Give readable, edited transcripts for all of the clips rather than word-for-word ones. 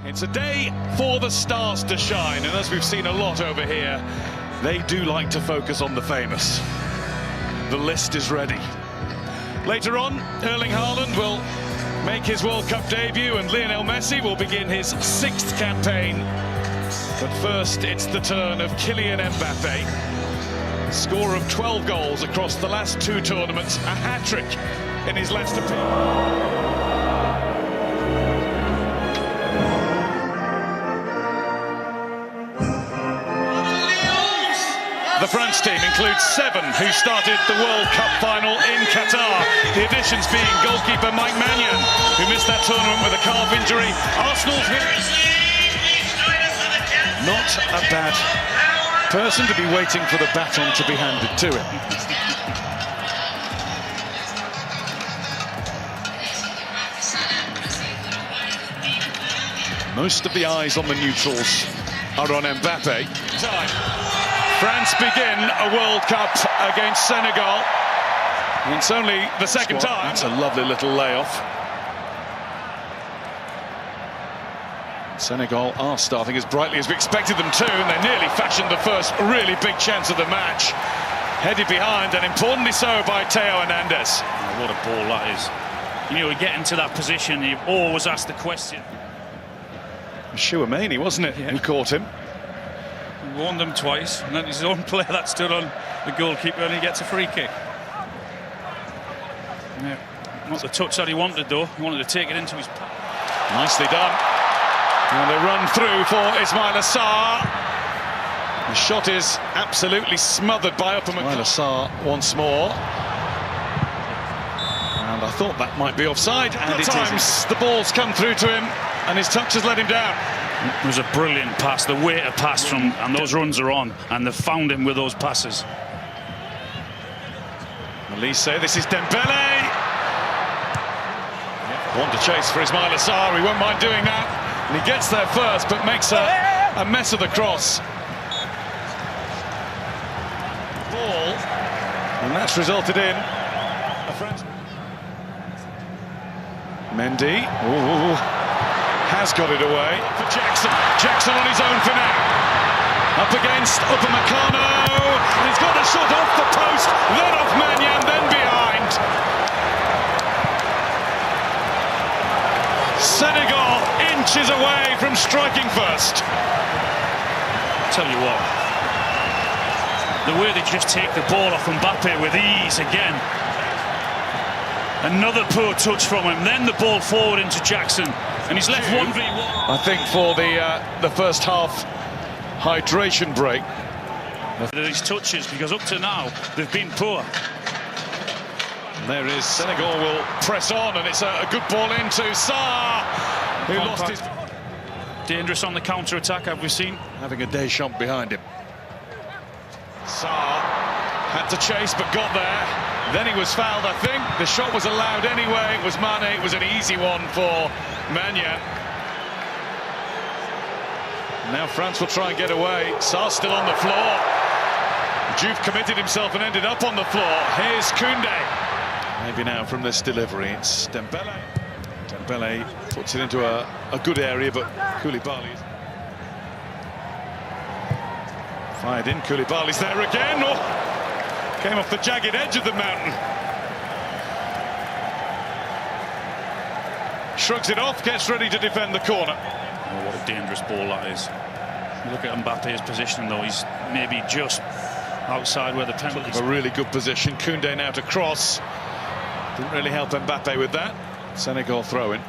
It's a day for the stars to shine, and as we've seen a lot over here, they do like to focus on the famous. The list is ready. Later on, Erling Haaland will make his World Cup debut and Lionel Messi will begin his 6th campaign. But first, it's the turn of Kylian Mbappé. Score of 12 goals across the last 2 tournaments, a hat-trick in his last appearance. The France team includes 7 who started the World Cup final in Qatar. The additions being goalkeeper Mbaye, who missed that tournament with a calf injury. Arsenal's not a bad person to be waiting for the baton to be handed to him. Most of the eyes on the neutrals are on Mbappe. France begin a World Cup against Senegal. It's only the second time. That's a lovely little layoff. Senegal are starting as brightly as we expected them to, and they nearly fashioned the first really big chance of the match. Headed behind, and importantly so, by Theo Hernandez. Oh, what a ball that is. You know, getting to that position, you always ask the question. Ashwalete, wasn't it? Yeah. Who caught him. He warned them twice, and then his own player that stood on the goalkeeper, and he gets a free kick. Yeah, not the touch that he wanted, though. He wanted to take it into his... Nicely done. And they run through for Ismail Assar. The shot is absolutely smothered by Ismail Assar once more. And I thought that might be offside. And at times the ball's come through to him, and his touch has let him down. It was a brilliant pass, the way to pass from, and those runs are on, and they've found him with those passes. Elise, this is Dembele. Want to chase for Ismail Assar, he won't mind doing that. And he gets there first, but makes a mess of the cross. Ball, and that's resulted in a French. Mendy, has got it away for Jackson. Jackson on his own for now. Up against Upamecano. And he's got a shot off the post, then off Mbaye, then behind. Senegal inches away from striking first. Tell you what, the way they just take the ball off Mbappe with ease again. Another poor touch from him, then the ball forward into Jackson, and he's left 1v1. I think for the first half hydration break. These touches, because up to now they've been poor. And there is Senegal will press on, and it's a good ball into Sarr, who lost his... Dangerous on the counter-attack, have we seen? Having a Deschamps behind him. Sarr had to chase, but got there. Then he was fouled, I think. The shot was allowed anyway. It was Mane. It was an easy one for Mbaye. Now France will try and get away. Sarr still on the floor. Juve committed himself and ended up on the floor. Here's Koundé. Maybe now from this delivery, it's Dembele. Dembele puts it into a good area, but Koulibaly fired in. Koulibaly's there again. Oh. Came off the jagged edge of the mountain. Shrugs it off, gets ready to defend the corner. Oh, what a dangerous ball that is. Look at Mbappe's position, though. He's maybe just outside where the penalty is. A really good position. Koundé now to cross. Didn't really help Mbappe with that. Senegal throw-in.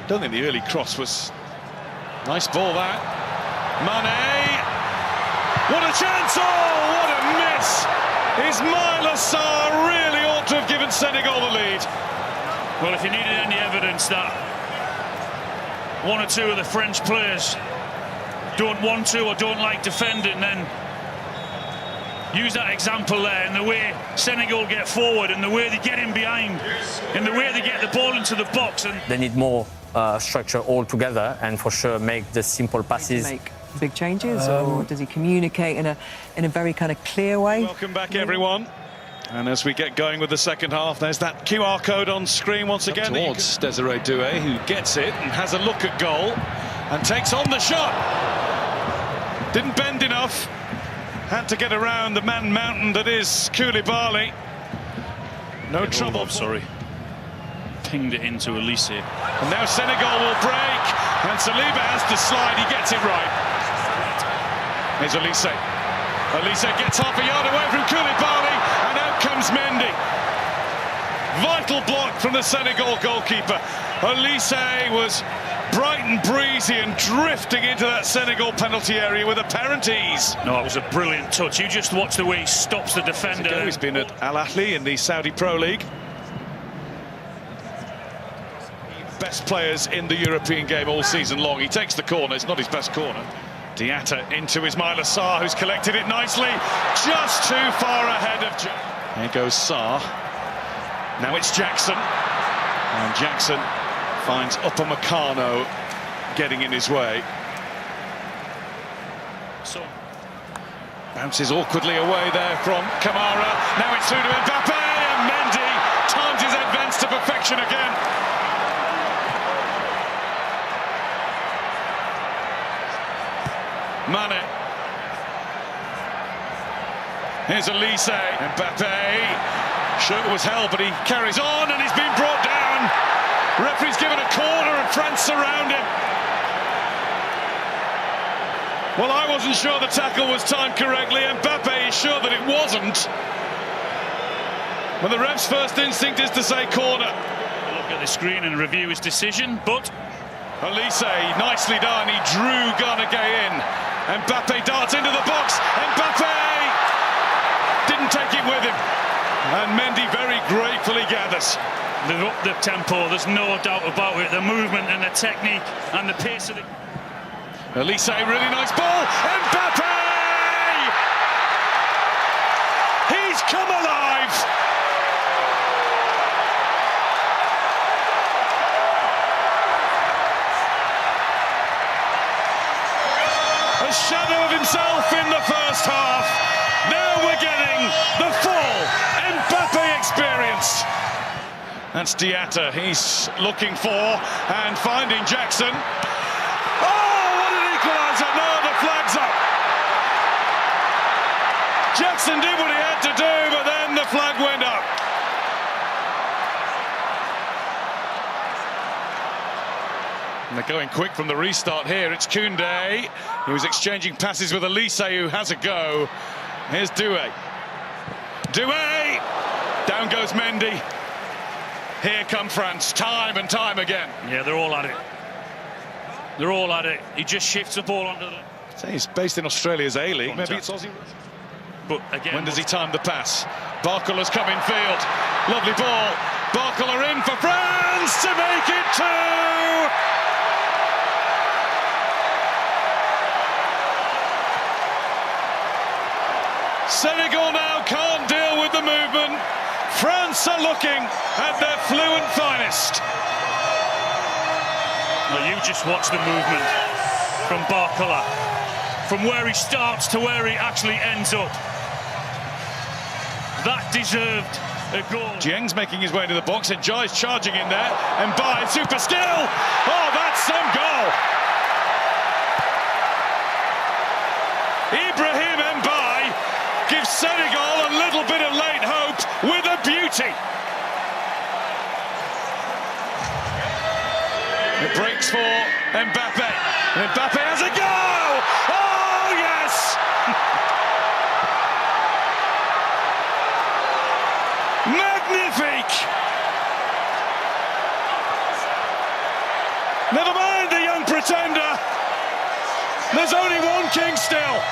Don't think the early cross was... Nice ball, that. Mane! What a chance! Oh, what a miss! Ismail Assar really ought to have given Senegal the lead. Well, if you needed any evidence that 1 or 2 of the French players don't want to or don't like defending, then use that example there, in the way Senegal get forward, and the way they get in behind, and the way they get the ball into the box. And they need more structure all together, and for sure make the simple passes. Big changes, or does he communicate in a very kind of clear way? Welcome back, everyone. And as we get going with the second half, there's that QR code on screen once again. Towards Desiree Doué, who gets it and has a look at goal and takes on the shot. Didn't bend enough. Had to get around the man mountain that is Koulibaly. No trouble. Oh, sorry. Pinged it into Elise. And now Senegal will break. And Saliba has to slide. He gets it right. Here's Elise. Elise gets half a yard away from Koulibaly, and out comes Mbaye. Vital block from the Senegal goalkeeper. Elise was bright and breezy and drifting into that Senegal penalty area with apparent ease. No, it was a brilliant touch. You just watch the way he stops the defender. He's been at Al Ahly in the Saudi Pro League. Best players in the European game all season long. He takes the corner. It's not his best corner. Diatta into Ismaila Sarr, who's collected it nicely, just too far ahead of Here goes Sarr. Now it's Jackson. And Jackson finds Upamecano getting in his way. So bounces awkwardly away there from Kamara. Now it's through to Mbappe, and Mendy times his advance to perfection again. Mane. Here's Elise. Mbappe. Shirt was held, but he carries on, and he's been brought down. Referee's given a corner, and France surround him. Well, I wasn't sure the tackle was timed correctly. Mbappe is sure that it wasn't. Well, the ref's first instinct is to say corner. Look at the screen and review his decision, but Elise, nicely done. He drew Gay in. Mbappe darts into the box. Mbappe didn't take it with him. And Mendy very gratefully gathers. They've upped the tempo, there's no doubt about it. The movement and the technique and the pace of the... Elise, really nice ball. Mbappe! He's come alive! A shadow of himself in the first half. Now we're getting the full Mbappe experience. That's Diatta. He's looking for and finding Jackson. Oh, what an equaliser! No, the flag's up. Jackson did what he had to do, but then the flag went up. And they're going quick from the restart here. It's Koundé. He was exchanging passes with Elise, who has a go. Here's Doué. Doué! Down goes Mendy. Here come France, time and time again. Yeah, they're all at it. They're all at it. He just shifts the ball onto the... So he's based in Australia's A-League. Maybe it's Aussie. But again... When does he time the pass? Barcola's come in field. Lovely ball. Barcola in for France to make it 2! Senegal now can't deal with the movement. France are looking at their fluent finest. Well, you just watch the movement from Barcola, from where he starts to where he actually ends up. That deserved a goal. Dieng's making his way to the box, and Jai's charging in there. Mbaye, super skill! Oh, that's some goal! Ibrahim Mbaye gives Senegal a little bit of late hope with a beauty. It breaks for Mbappe. And Mbappe has a go! Oh, yes! Magnifique! Never mind the young pretender. There's only one king still.